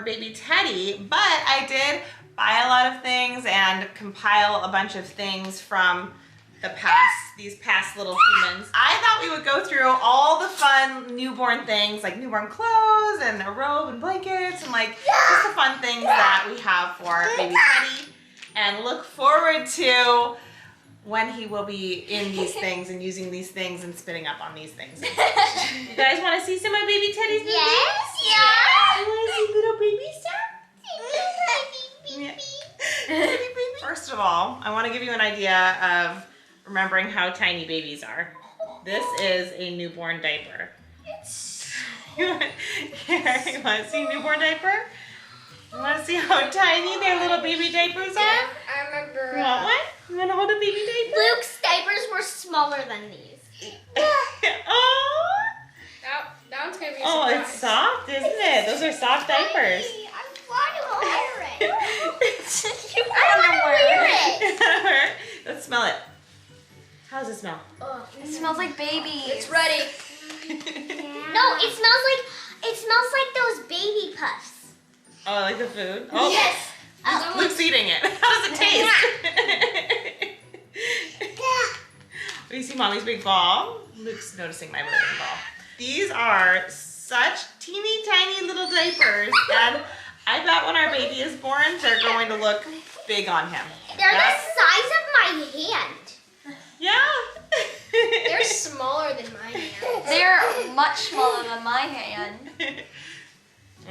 baby Teddy, but I did buy a lot of things and compile a bunch of things from these past little humans. I thought we would go through all the fun newborn things, like newborn clothes and a robe and blankets and like just the fun things that we have for baby Teddy, and look forward to when he will be in these things and using these things and spitting up on these things. You guys want to see some of baby Teddy's movies? Yes. Yeah. You want to see little baby stuff? Yeah. First of all, I want to give you an idea of remembering how tiny babies are. This is a newborn diaper. You want to see a newborn diaper? You want to see how tiny their little baby diapers are? Yeah, I remember. You want one? You want to hold a baby diaper? Luke's diapers were smaller than these. Oh! That one's going to be a Oh, surprise. it's soft, isn't it? Those are soft diapers. I want to wear it. You I want to wear it. Let's smell it. How does it smell? Oh, It smells like baby. it's ready. No, it smells like those baby puffs. Oh, like the food? Oh. Yes. Luke's eating it. How does it taste? Oh, you see mommy's big ball? Luke's noticing my little big ball. These are such teeny tiny little diapers, and I bet when our baby is born, they're going to look big on him. They're the size of my hand. Yeah. They're smaller than my hand. They're much smaller than my hand.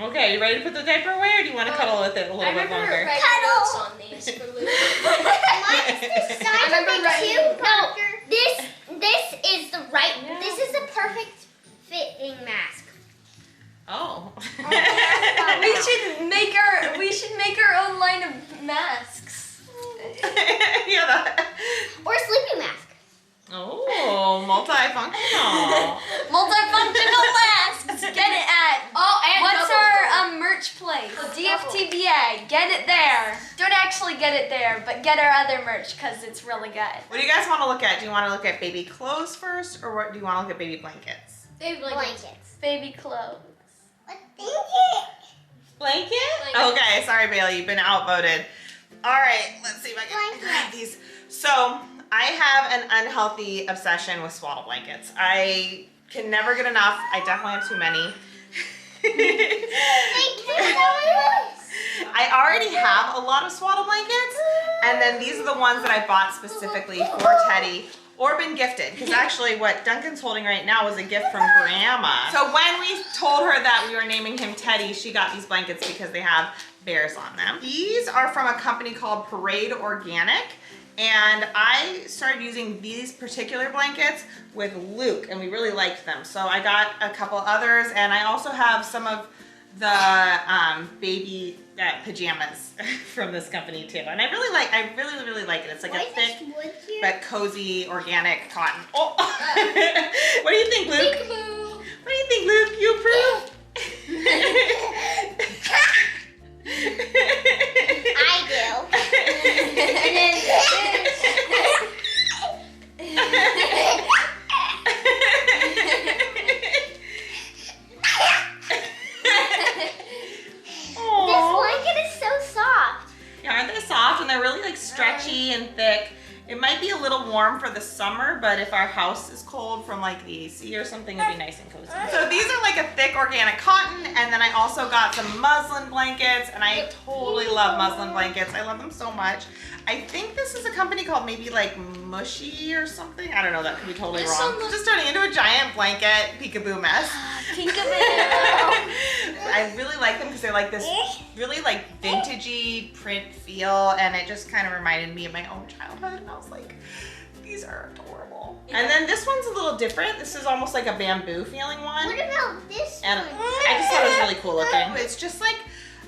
Okay, you ready to put the diaper away, or do you want to cuddle with it a little bit longer? writing Cuddle. notes on these for Luke. Mine's the size of remember it writing- too. No, this is the right. Yeah. This is the perfect fitting mask. Oh. We should make our own line of masks. Yeah, that. Or a sleeping mask. Oh, multifunctional. Multifunctional masks. Get it at. Oh, and What's double. our merch place? DFTBA. Get it there. Don't actually get it there, but get our other merch because it's really good. What do you guys want to look at? Do you want to look at baby clothes first, or what do you want to look at baby blankets? Baby blankets. Blankets. Baby clothes. Blanket? Blanket. Okay, sorry Bailey, you've been outvoted. All right, let's see if I can grab these. So I have an unhealthy obsession with swaddle blankets. I can never get enough. I definitely have too many. I already have a lot of swaddle blankets, and then these are the ones that I bought specifically for Teddy or been gifted, because actually what Duncan's holding right now was a gift from Grandma. So when we told her that we were naming him Teddy, she got these blankets because they have bears on them. These are from a company called Parade Organic, and I started using these particular blankets with Luke, and we really liked them. So I got a couple others, and I also have some of the baby pajamas from this company too, and I really like it. It's like a thick but cozy organic cotton. Oh, what do you think, Luke? Peekaboo. What do you think, Luke? You approve? I do. This blanket is so soft. Yeah, aren't they soft? And they're really like stretchy and thick. It might be a little warm for the summer, but if our house is cold from like the AC or something, it'd be nice and cozy. So these are like a thick organic cotton, and then I also got some muslin blankets, and I totally love muslin blankets. I love them so much. I think this is a company called maybe like Mushy or something. I don't know, that could be totally This wrong. one looks- Just turning into a giant blanket peekaboo mess. Peekaboo. I really like them because they're like this really like vintagey print feel, and it just kind of reminded me of my own childhood, and I was like, these are adorable. And then this one's a little different. This is almost like a bamboo feeling one. What about this And one? I just thought it was really cool looking. It's just like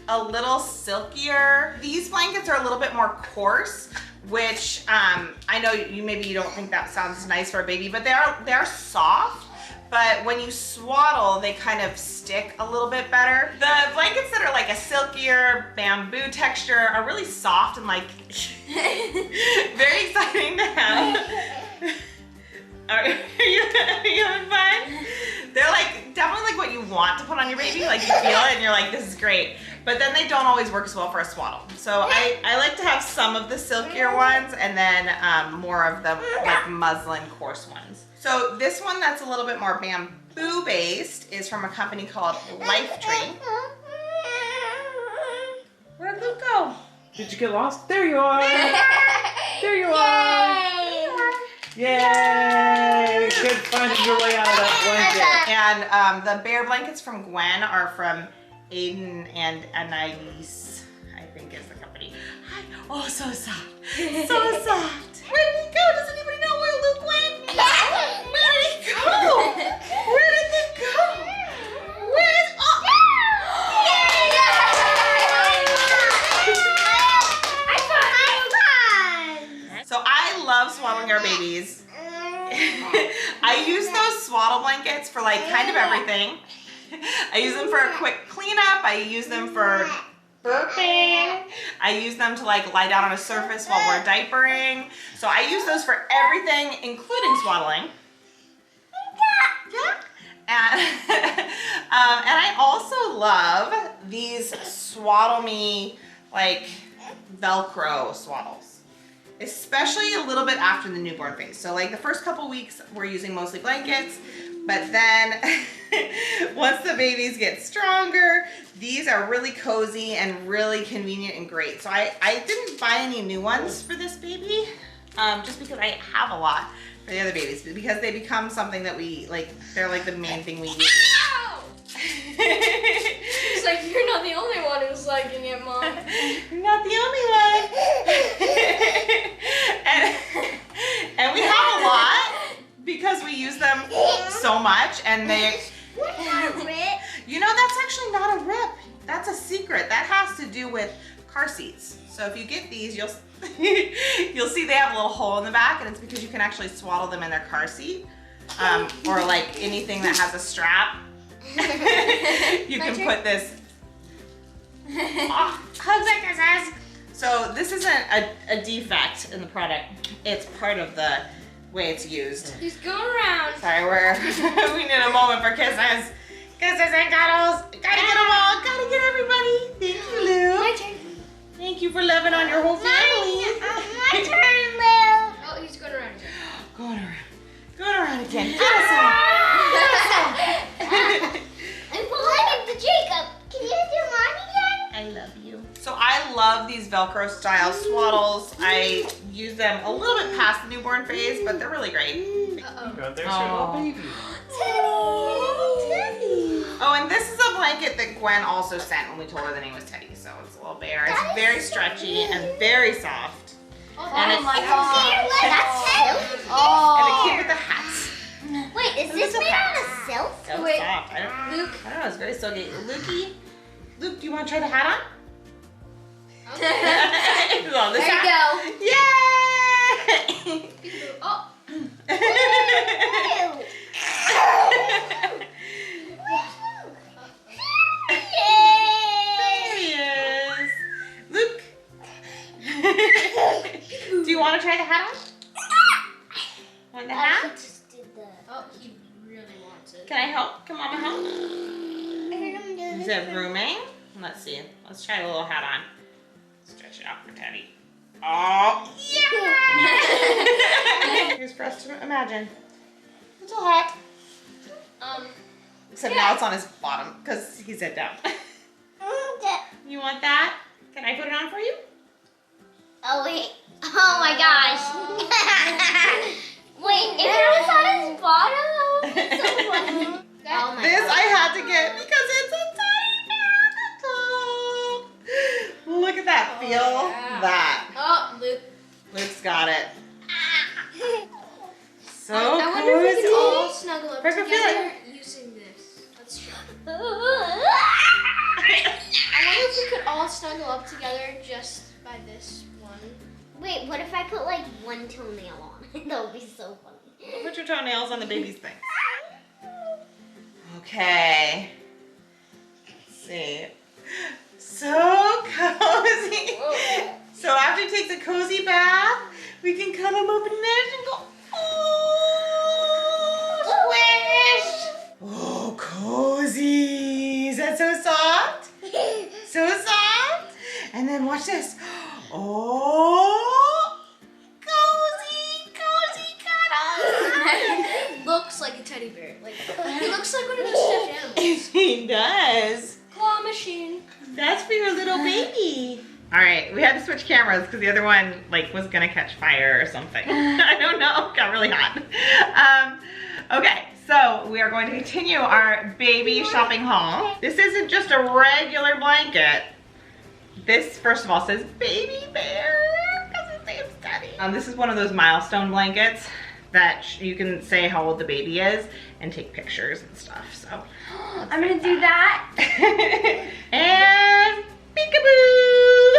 a little silkier. These blankets are a little bit more coarse, which I know maybe you don't think that sounds nice for a baby, but they are soft. But when you swaddle, they kind of stick a little bit better. The blankets that are like a silkier bamboo texture are really soft and like very exciting to have. Are you having fun? They're like definitely like what you want to put on your baby. Like you feel it and you're like, this is great. But then they don't always work as well for a swaddle. So I like to have some of the silkier ones and then more of the like muslin coarse ones. So this one that's a little bit more bamboo based is from a company called Lifetree. Where did Luke go? Did you get lost? There you are. There you are. Yay! Good finding your way out of that blanket. And the bear blankets from Gwen are from Aiden and Anais, I think is the company. Hi. Oh, so soft. So soft. Where did he go? Does anybody know where Luke went? Where did he go? Where did he go? Where is... Oh! So I love swaddling our babies. I use those swaddle blankets for like kind of everything. I use them for a quick cleanup. I use them for burping. I use them to like lie down on a surface while we're diapering. So I use those for everything, including swaddling. And, and I also love these Swaddle Me like Velcro swaddles. Especially a little bit after the newborn phase. So like the first couple weeks, we're using mostly blankets, but then once the babies get stronger, these are really cozy and really convenient and great. So I didn't buy any new ones for this baby, just because I have a lot for the other babies, but because they become something that we, like, they're like the main thing we use. It's like you're not the only one who's liking it, Mom. You're not the only one. and we have a lot because we use them so much, and they. You know, that's actually not a rip. That's a secret. That has to do with car seats. So if you get these, you'll see they have a little hole in the back, and it's because you can actually swaddle them in their car seat, or like anything that has a strap. You can put this. Oh, how's that, guys? So this isn't a defect in the product. It's part of the way it's used. He's going around. Sorry, we need a moment for kisses. Kisses and cuddles. Gotta get them all. Gotta get everybody. Thank you, Lou. My turn. Thank you for loving on your whole family. My turn, Lou. Oh, he's going around again. Going around. Going around again. Get us all. Get us all. I'm pulling into Jacob. Can you do mine again? I love you. So I love these Velcro style swaddles. I use them a little bit past the newborn phase, but they're really great. Uh-oh. God, there's your little baby. Teddy. Oh, and this is a blanket that Gwen also sent when we told her the name was Teddy. So it's a little bear. It's very stretchy and very soft. And it's, my God. That's Teddy. and it came with a hat. Wait, is this made out of silk? So Wait, soft. I don't know. It's very silky. Luke, do you want to try the hat on? Okay. On this There you hat. go. Yay! Oh. Ew. There he is. Luke. Do you want to try the hat on? Want the hat? Just did the... Oh, he really wants it. Can I help? Can Mama help? I heard him do Is it rooming? Let's see. Let's try the little hat on. Stretch it out for Teddy. Oh, yeah! Here's for us to imagine. It's a hat. Except now it's on his bottom because he sat down. You want that? Can I put it on for you? Oh, wait. Oh, my gosh. Wait, if it was on his bottom, that would be so funny. Oh, my This gosh. I had to get because it's a tiny bit on the top. Look at that. Feel yeah. that. Oh, Luke. Luke's got it. So I wonder if we cozy. can all snuggle up Perfect together using this. Let's try. I wonder if we could all snuggle up together just by this one. Wait, what if I put like one toenail on? That would be so funny. Put your toenails on the baby's thing. Okay. Let's see. So cozy. Whoa. So after he takes a cozy bath, we can cut him open and go, oh, squish. Oh, cozy. Is that so soft? So then watch this. Oh, cozy cuddles. Looks like a teddy bear. Like he looks like one of those stuffed animals. He does. Claw machine. That's for your little baby. All right, we had to switch cameras because the other one like was gonna catch fire or something. I don't know, got really hot. Okay, so we are going to continue our baby shopping haul. This isn't just a regular blanket. This, first of all, says baby bear because his name's Teddy. This is one of those milestone blankets that you can say how old the baby is and take pictures and stuff. So I'm gonna do that. And peekaboo!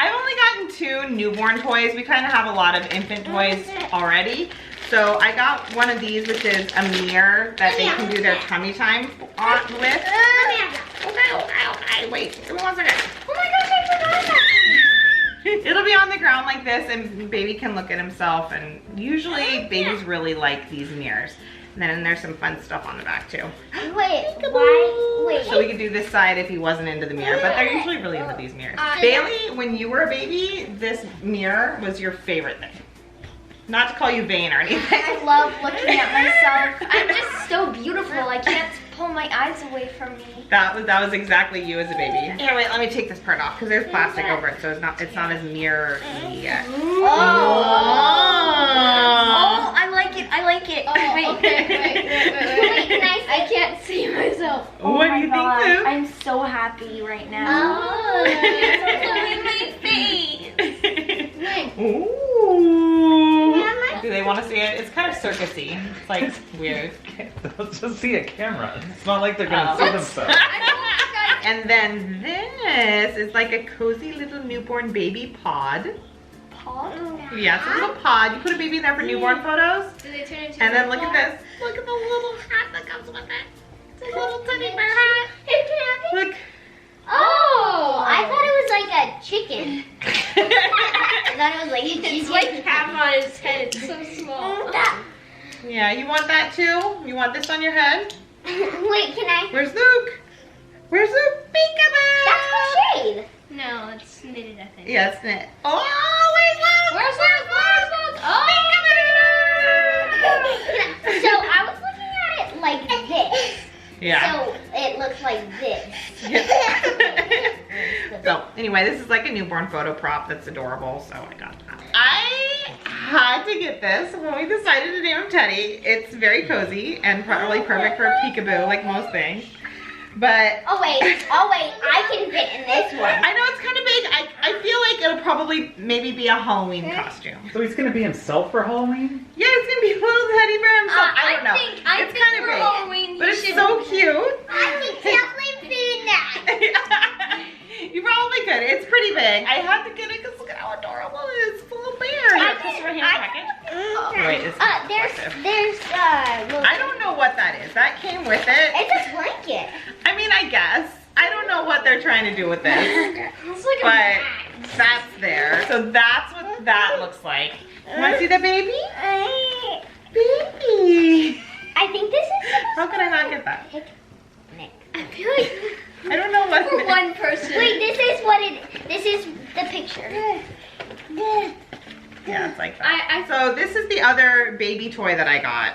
I've only gotten 2 newborn toys. We kind of have a lot of infant toys already. So I got one of these, which is a mirror that they can do their tummy time on with. Wait, give me 1 second. Oh my gosh, I forgot that. It'll be on the ground like this and baby can look at himself, and usually babies really like these mirrors. And then there's some fun stuff on the back too. Wait, why? Wait. So we could do this side if he wasn't into the mirror, but they're usually really into these mirrors. Bailey, when you were a baby, this mirror was your favorite thing. Not to call you vain or anything. I love looking at myself. I'm just so beautiful. I can't pull my eyes away from me. That was exactly you as a baby. Here, wait, let me take this part off because there's plastic over it, so it's not as mirror-y yet. Oh, I like it. I like it. Oh, okay. Wait. I can't see myself. What do you think, Luke? I'm so happy right now. Oh. My face. Ooh. Do they want to see it? It's kind of circusy. It's like weird. They'll just see a camera. It's not like they're gonna see themselves. And then this is like a cozy little newborn baby pod. Pod? Yeah, it's a little pod. You put a baby in there for newborn photos. Do they turn into And then a look at claw? this. Look at the little hat that comes with it. It's a little teddy bear hat. Look. Oh, I thought it was like a chicken. I thought it was like a chicken. It's like half on his head. It's so small. Yeah, you want that too? You want this on your head? Wait, can I? Where's Luke? Where's Luke? Peekaboo! That's crochet. No, it's knitted, I think. Yeah, it's knit. Oh, where's Luke? Where's Luke? Where's Luke? Oh! So I was looking at it like this. Yeah. So it looks like this. So anyway, this is like a newborn photo prop that's adorable, so I got that. I had to get this when we decided to name him Teddy. It's very cozy and probably perfect for a peekaboo, like most things. But Oh wait, I can fit in this one. I know it's kind of big. I feel like it'll probably maybe be a Halloween costume. So he's gonna be himself for Halloween? Yeah, it's gonna be a little teddy bear himself. I don't know. I It's think kind of for big, Halloween but he it's should so cute. I can definitely fit in that. You probably could. It's pretty big. I had to get it because look at how adorable it is. It's a little bear. Here, Christopher, hand package. Oh, wait, it's There's I don't know what that is. That came with it. It's a blanket. I mean, I guess. I don't know what they're trying to do with this. It's like But that's there. So that's what that looks like. You want to see the baby? Baby. I think this is How could I not get that? Nick. I feel like I don't know what. for one person. Wait, this is the picture. Yeah, it's like that. So this is the other baby toy that I got.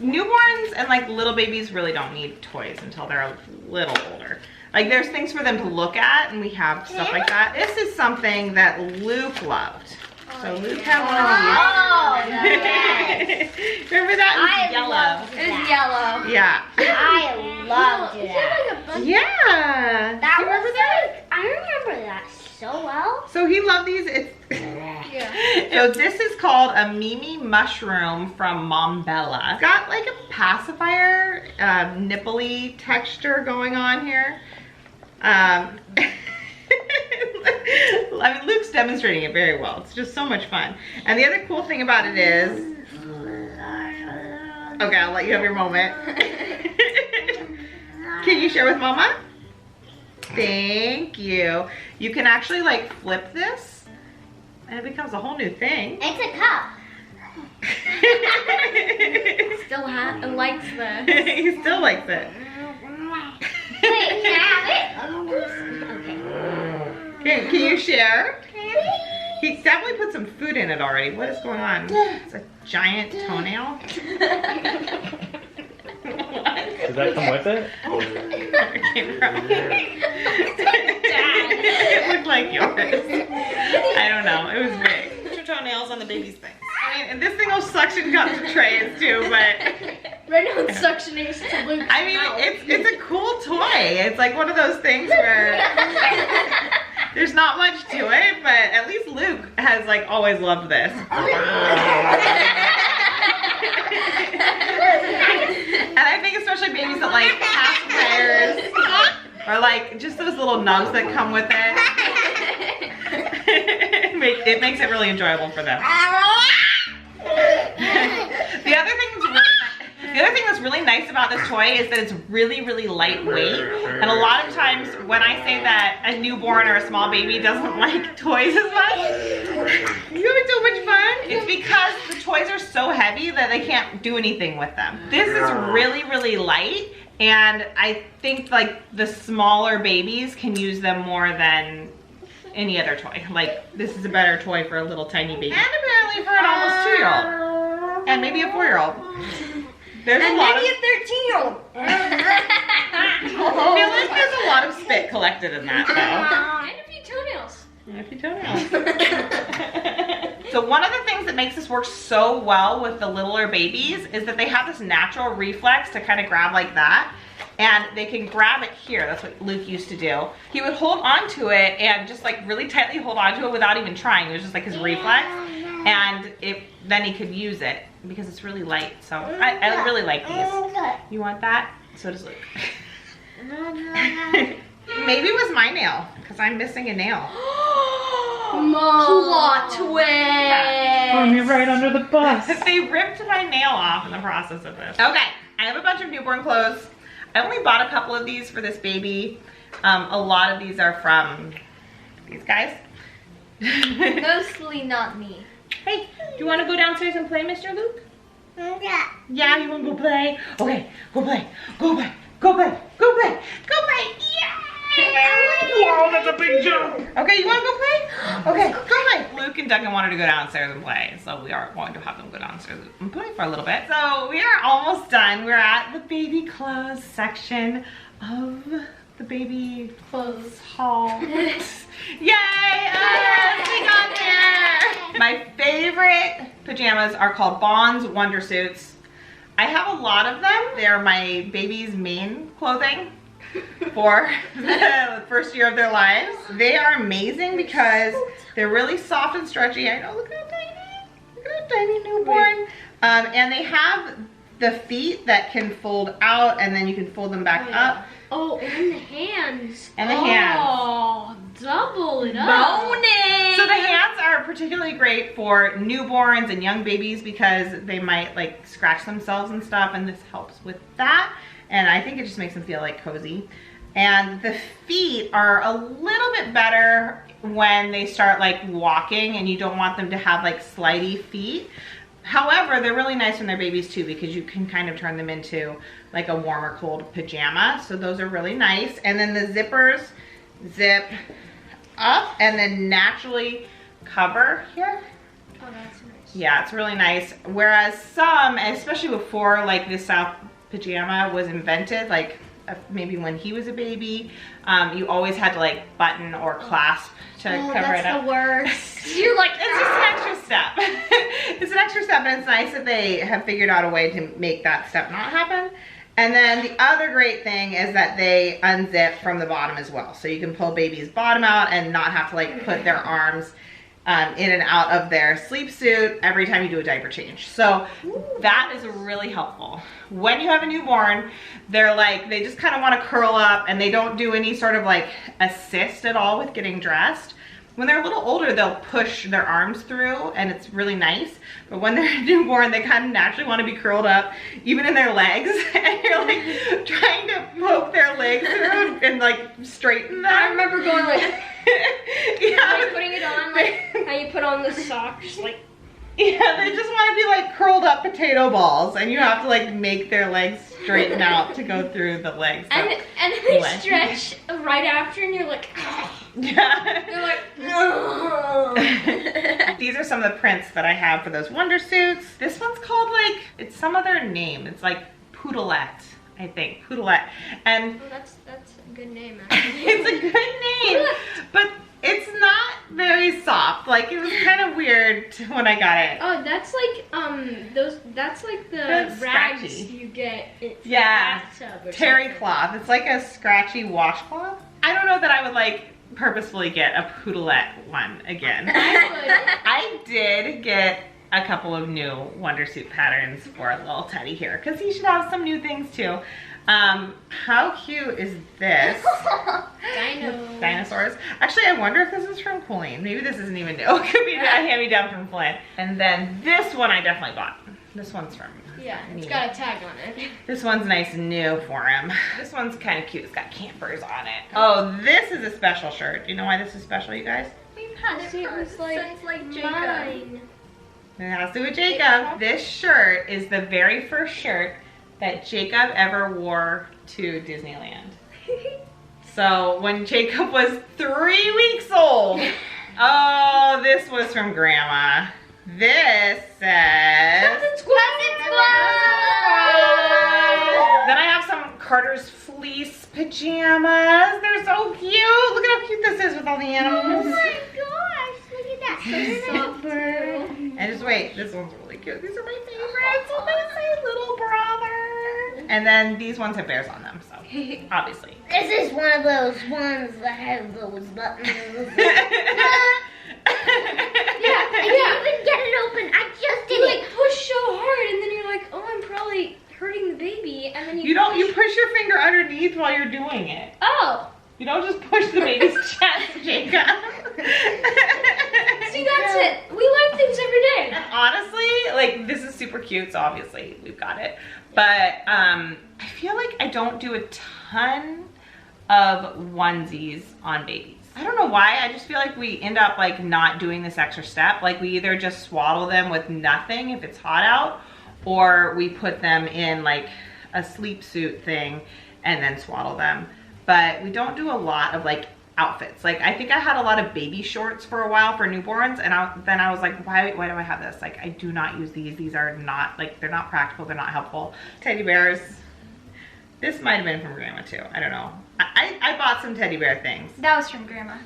Newborns and like little babies really don't need toys until they're a little older. Like there's things for them to look at and we have stuff like that. This is something that Luke loved. So Luke had one of these. Remember that? It was yellow. It was yellow. Yeah. I loved Is that. there like a bunch? Yeah. That You remember was that? like, I remember that so well. So he loved these. It's Yeah. So this is called a Mimi mushroom from Mom Bella. It's got like a pacifier, nipple-y texture going on here. I mean, Luke's demonstrating it very well. It's just so much fun. And the other cool thing about it is, okay, I'll let you have your moment. Can you share with Mama? Thank you. You can actually like flip this and it becomes a whole new thing. It's a cup. Still likes the. He still likes it. Wait, can I have it? Can you share? He definitely put some food in it already. What is going on? It's a giant toenail. Does that come with it? It looked like yours. I don't know. It was big. Put your toenails on the baby's thing. I mean, and this thing will suction cups and trays too, but Right now it's suctioning to Luke's I mean, mouth. it's a cool toy. It's like one of those things where there's not much to it, but at least Luke has like always loved this. And I think especially babies that like pacifiers or like just those little nubs that come with it. It makes it really enjoyable for them. The other thing that's really nice about this toy is that it's really, really lightweight. And a lot of times when I say that a newborn or a small baby doesn't like toys as much, you having so much fun? It's because the toys are so heavy that they can't do anything with them. This is really, really light. And I think like the smaller babies can use them more than any other toy. Like this is a better toy for a little tiny baby. And apparently for an almost 2-year-old. And maybe a 4-year-old. There's And a lot maybe of, a 13-year-old. I feel like there's a lot of spit collected in that though. And a few toenails. And a few toenails. So one of the things that makes this work so well with the littler babies is that they have this natural reflex to kind of grab like that. And they can grab it here. That's what Luke used to do. He would hold on to it and just like really tightly hold on to it without even trying. It was just like his reflex. And then he could use it because it's really light. So I really like these. You want that? So does Luke. Maybe it was my nail because I'm missing a nail. Plot twist. Throw me right under the bus. They ripped my nail off in the process of this. Okay, I have a bunch of newborn clothes. I only bought a couple of these for this baby. A lot of these are from these guys. Mostly not me. Hey, do you want to go downstairs and play, Mr. Luke? Yeah, you want to go play? Okay, go play. Go play. Go play. Go play. Go play. Yeah! Whoa, that's a big jump. Okay, you want to go play? Okay, go play. Luke and Duncan wanted to go downstairs and play, so we are going to have them go downstairs and play for a little bit. So we are almost done. We're at the baby clothes section of the baby clothes haul. Yay! We got there! My favorite pajamas are called Bond's Wonder Suits. I have a lot of them. They're my baby's main clothing for the first year of their lives. They are amazing because they're really soft and stretchy. I know, look how tiny. Look at that tiny newborn. And they have the feet that can fold out and then you can fold them back up. Oh, and the hands. And the hands. Oh, double it up. Bonus. So the hands are particularly great for newborns and young babies because they might like scratch themselves and stuff, and this helps with that. And I think it just makes them feel like cozy. And the feet are a little bit better when they start like walking and you don't want them to have like slidey feet. However, they're really nice when they're babies too because you can kind of turn them into like a warm or cold pajama. So those are really nice. And then the zippers zip up and then naturally cover here. Oh, that's nice. Yeah, it's really nice. Whereas some, especially before like this South pajama was invented, like maybe when he was a baby, you always had to like button or clasp to cover it up. That's the worst. You're like, It's just an extra step. It's an extra step, and it's nice that they have figured out a way to make that step not happen. And then the other great thing is that they unzip from the bottom as well. So you can pull baby's bottom out and not have to like put their arms in and out of their sleep suit every time you do a diaper change. So that is really helpful. When you have a newborn, they're like, they just kind of want to curl up and they don't do any sort of like assist at all with getting dressed. When they're a little older, they'll push their arms through and it's really nice. But when they're a newborn, they kind of naturally want to be curled up, even in their legs. And you're like trying to poke their legs through and like straighten them. I remember going like, Yeah. like putting it on, like how you put on the sock, just like. Yeah, they just want to be like curled up potato balls, and you have to like make their legs straighten out to go through the legs. So, And they stretch right after, and you're like, yeah. you're like, no. These are some of the prints that I have for those Wonder Suits. This one's called like, it's some other name. It's like Poodlette, I think, Poodlette. And Oh, that's a good name, actually. it's a good name, but it's not very soft. Like, it was kind of weird when I got it. Oh, that's like that's like the That's rags scratchy. you get from Yeah, the bathtub or terry something. cloth. It's like a scratchy washcloth. I don't know that I would like purposefully get a Poodlette one again. I did get a couple of new Wonder Suit patterns for little Teddy here, because he should have some new things too. How cute is this? Dinosaurs. Actually, I wonder if this is from Colleen. Maybe this isn't even new. It could be a hand-me-down from Flynn. And then this one I definitely bought. This one's from Yeah, it's me. got a tag on it. This one's nice and new for him. This one's kind of cute. It's got campers on it. Oh, this is a special shirt. Do you know why this is special, you guys? We've had it See, it for was like since like Jacob. mine. It has to do with Jacob. This shirt is the very first shirt that Jacob ever wore to Disneyland. So when Jacob was 3 weeks old, oh, this was from Grandma. This says... Cousin Squad! Then I have some Carter's fleece pajamas. They're so cute. Look at how cute this is with all the Oh animals. my gosh, look at that. Soft bird. And just wait, this one's really cute. These are my favorites. Oh, they say little brother. And then these ones have bears on them, so obviously. This is one of those ones that have those buttons. I didn't even get it open. I just did You it. like push so hard, and then you're like, oh, I'm probably hurting the baby, and then you You push your finger underneath while you're doing it. Oh, You don't just push the baby's chest, Jacob. see, that's it. We learn things every day. Honestly, like, this is super cute, so obviously we've got it. But I feel like I don't do a ton of onesies on babies. I don't know why, I just feel like we end up like not doing this extra step. Like, we either just swaddle them with nothing if it's hot out, or we put them in like a sleep suit thing and then swaddle them. But we don't do a lot of like outfits. Like, I think I had a lot of baby shorts for a while for newborns, and then I was like, why do I have this? Like, I do not use these. These are not, like, they're not practical, they're not helpful. Teddy bears. This might have been from Grandma too. I don't know. I bought some teddy bear things. That was from Grandma.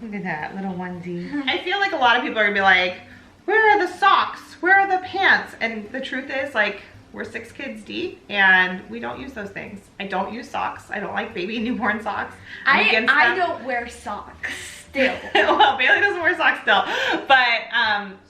Look at that little onesie. I feel like a lot of people are gonna be like, where are the socks? Where are the pants? And the truth is, like, we're 6 kids deep, and we don't use those things. I don't use socks. I don't like baby newborn socks. I'm against I them. don't wear socks still. Well, Bailey doesn't wear socks still, but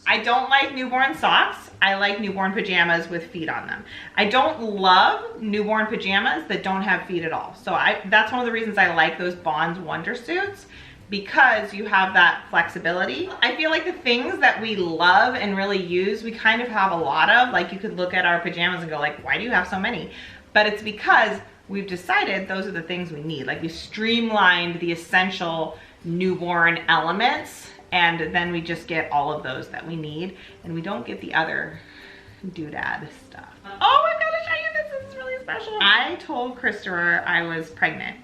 I don't like newborn socks. I like newborn pajamas with feet on them. I don't love newborn pajamas that don't have feet at all. So that's one of the reasons I like those Bonds Wonder Suits, because you have that flexibility. I feel like the things that we love and really use, we kind of have a lot of. Like, you could look at our pajamas and go like, why do you have so many? But it's because we've decided those are the things we need. Like, we streamlined the essential newborn elements, and then we just get all of those that we need, and we don't get the other doodad stuff. Oh, I've got to show you this. This is really special. I told Christopher I was pregnant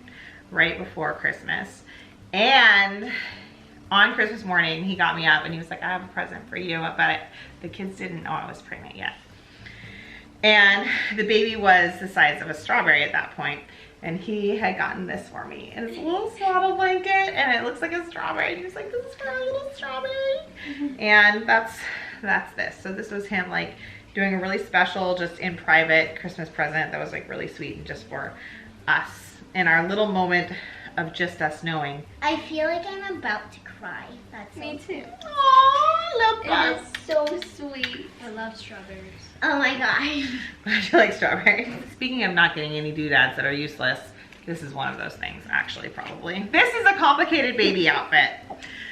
right before Christmas, and on Christmas morning he got me up and he was like, I have a present for you, but the kids didn't know I was pregnant yet. And the baby was the size of a strawberry at that point, and he had gotten this for me, and it's a little swaddle blanket, and it looks like a strawberry, and he was like, this is for a little strawberry. And that's this. So this was him like doing a really special, just in private Christmas present that was like really sweet and just for us in our little moment of just us knowing. I feel like I'm about to cry. That's Me too. Aww, love It that. is so sweet. I love strawberries. Oh my gosh. I feel like strawberry. Speaking of not getting any doodads that are useless, this is one of those things, actually, probably. This is a complicated baby outfit,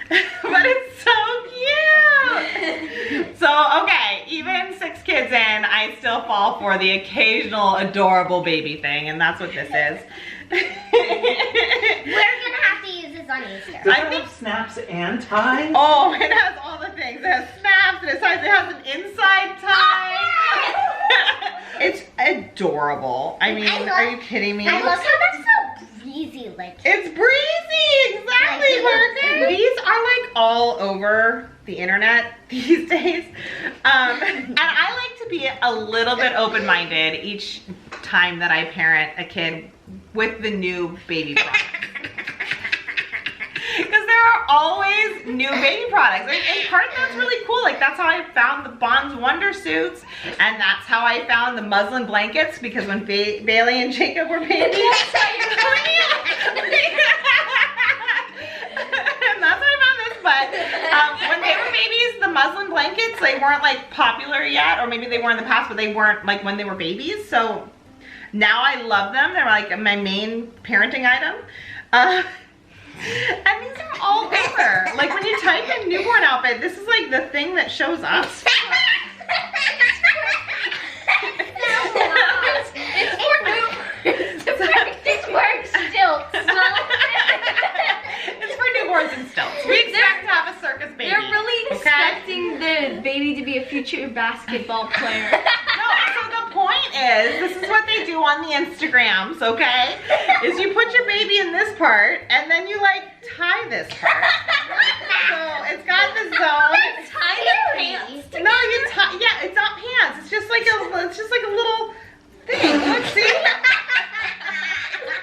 but it's so cute. So, okay, even 6 kids in, I still fall for the occasional adorable baby thing, and that's what this is. We're gonna have to use this on Easter. Does it have snaps and ties? Oh, it has all the things. has snaps and it has an inside tie. It's adorable. I mean, are you kidding me? I love how that's so breezy, like. It's breezy, exactly, Parker. These are like all over the internet these days. And I like to be a little bit open-minded each time that I parent a kid with the new baby products. Because there are always new baby products. And part of that's really cool. Like that's how I found the Bonds Wonder Suits. And that's how I found the muslin blankets, because when Bailey and Jacob were babies. And that's how I found this. But when they were babies, the muslin blankets, they weren't like popular yet. Or maybe they were in the past, but they weren't like when they were babies. So now I love them. They're like my main parenting item. And these are all over. Like when you type in newborn outfit, this is like the thing that shows up. It's for newborns stilts. It's for newborns and stilts. We expect to have a circus baby. They're really expecting the baby to be a future basketball player. No, so the point is, this is what they do on the Instagrams, okay? Is you put your baby in this part, and then you like tie this part. So it's got the zone. Tie the pants. No, you tie. Yeah, it's not pants. It's just like a little thing. Let's see.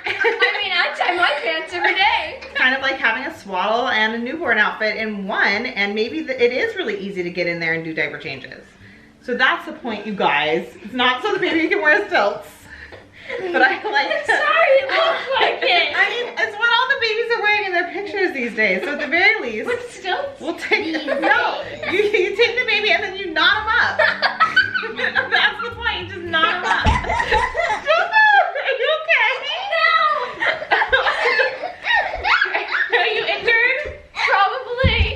I mean, I tie my pants every day. Kind of like having a swaddle and a newborn outfit in one, and maybe it is really easy to get in there and do diaper changes. So that's the point, you guys. It's not so the baby can wear stilts, but I like. Sorry, it looks like it. I mean, it's what all the babies are wearing in their pictures these days. So at the very least, With stilts? we'll take you take the baby and then you knot him up. That's the point. Just knot him up. Are you okay? Are you injured? Probably.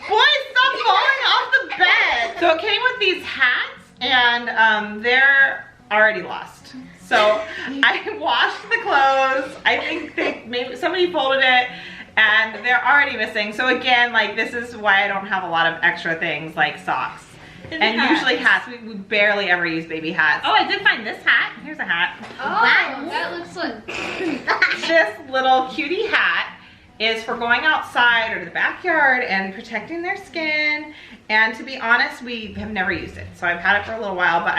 Boys, stop falling off the bed. So it came with these hats, and they're already lost. So I washed the clothes. I think maybe somebody folded it, and they're already missing. So again, like this is why I don't have a lot of extra things like socks. And usually hats. We barely ever use baby hats. Oh, I did find this hat. Here's a hat. Oh, that looks like. This little cutie hat is for going outside or to the backyard and protecting their skin. And to be honest, we have never used it. So I've had it for a little while, but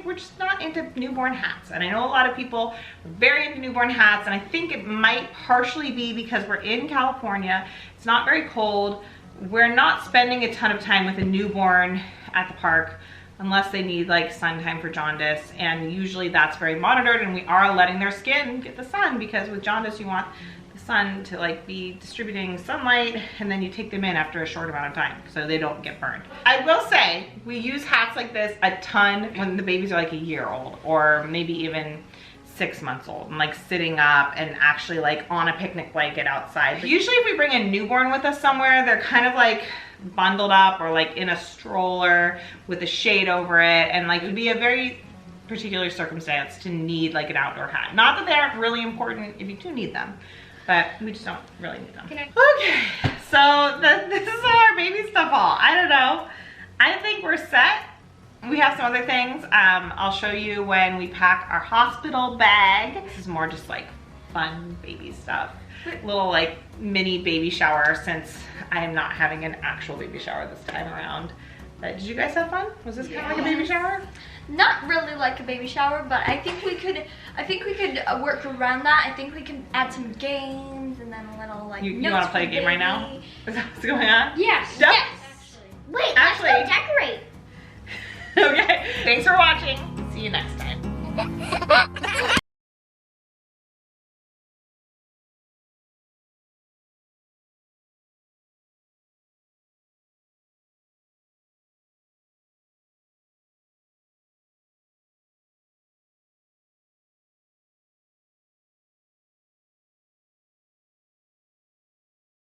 we're just not into newborn hats. And I know a lot of people are very into newborn hats, and I think it might partially be because we're in California. It's not very cold. We're not spending a ton of time with a newborn at the park unless they need like sun time for jaundice, and usually that's very monitored, and we are letting their skin get the sun, because with jaundice you want the sun to like be distributing sunlight, and then you take them in after a short amount of time so they don't get burned. I will say we use hats like this a ton when the babies are like a year old or maybe even 6 months old, and like sitting up and actually like on a picnic blanket outside. But usually if we bring a newborn with us somewhere, they're kind of like bundled up or like in a stroller with a shade over it, and like it would be a very particular circumstance to need like an outdoor hat. Not that they aren't really important if you do need them, but we just don't really need them. Okay, so this is all our baby stuff haul. I don't know. I think we're set. We have some other things. I'll show you when we pack our hospital bag. This is more just like fun baby stuff. Little like mini baby shower, since I am not having an actual baby shower this time around. But did you guys have fun? Was this kind of like a baby shower? Not really like a baby shower, but I think we could work around that. I think we can add some games and then a little like. You want to play a game right now? Is that what's going on? Yes. Yep. Yes. Wait, Actually- let's go decorate. Okay. Thanks for watching. See you next time.